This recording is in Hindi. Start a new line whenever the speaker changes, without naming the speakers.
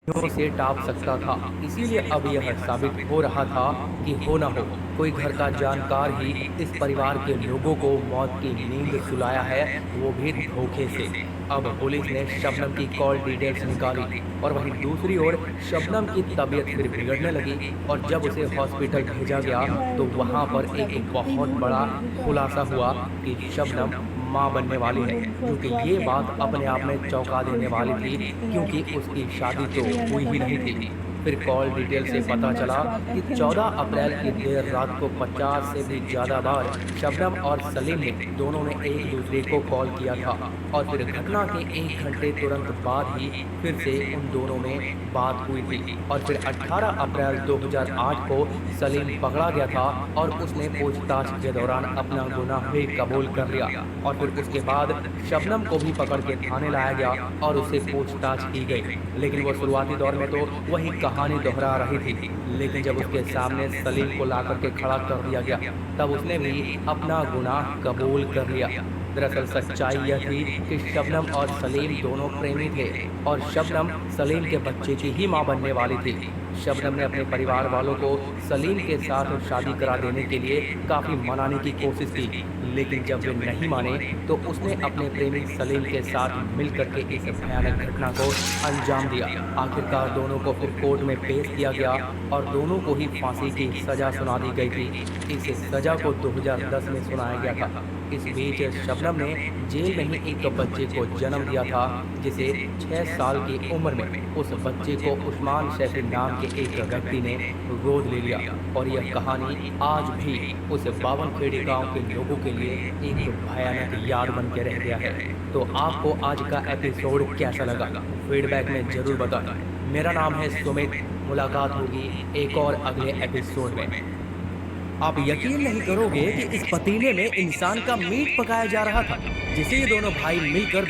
हीरो से टाप सकता था। इसीलिए अब यह साबित हो रहा था कि हो न हो कोई घर का जानकार ही इस परिवार के लोगों को मौत की नींद सुलाया है, वो भी धोखे से। अब पुलिस ने शबनम की कॉल डिटेल्स निकाली और वहीं दूसरी ओर शबनम की तबीयत फिर बिगड़ने लगी और जब उसे हॉस्पिटल भेजा गया तो वहां पर एक बहुत बड़ा खुलासा हुआ कि शबनम मां बनने वाली है, जो कि ये बात अपने आप में चौंका देने वाली थी, क्योंकि उसकी शादी तो हुई ही नहीं थी। फिर कॉल डिटेल से पता चला कि 14 अप्रैल की देर रात को 50 से भी ज़्यादा बार शबनम और सलीम ने दोनों ने एक दूसरे को कॉल किया था और फिर घटना के 1 घंटे तुरंत बाद ही फिर से उन दोनों में बात हुई थी और फिर 18 अप्रैल 2008 को सलीम पकड़ा गया था और उसने पूछताछ के दौरान अपना गुनाह भी कबूल कर लिया और फिर उसके बाद शबनम को भी पकड़ के थाने लाया गया और उससे पूछताछ की गई। लेकिन वो शुरुआती दौर में तो वही कहानी दोहरा रही थी, लेकिन जब उसके सामने सलीम को ला करके खड़ा कर दिया गया तब उसने भी अपना गुनाह कबूल कर लिया। दरअसल सच्चाई यह थी कि शबनम और सलीम दोनों प्रेमी थे और शबनम सलीम के बच्चे की ही मां बनने वाली थी। शबनम ने अपने परिवार वालों को सलीम के साथ शादी करा देने के लिए काफी मनाने की कोशिश की, लेकिन जब वे नहीं माने तो उसने अपने प्रेमी सलीम के साथ मिलकर के इस भयानक घटना को अंजाम दिया। आखिरकार दोनों को फिर कोर्ट में पेश किया गया और दोनों को ही फांसी की सजा सुना दी गई थी। इस सजा को 2010 में सुनाया गया था। इस बीच शबनम ने जेल में ही एक बच्चे को जन्म दिया था, जिसे 6 साल की उम्र में उस बच्चे को उस्मान शैफी नाम के एक व्यक्ति ने गोद ले लिया और यह कहानी आज भी उस बावनखेड़ी गांव के लोगों के लिए एक भयानक याद बन के रह गया है। तो आपको आज का एपिसोड कैसा लगा, फीडबैक में जरूर बताएं। मेरा नाम है सुमित, मुलाकात होगी एक और अगले एपिसोड में। आप यकीन नहीं करोगे कि इस पतीले में इंसान का मीट पकाया जा रहा था, जिसे ये दोनों भाई मिलकर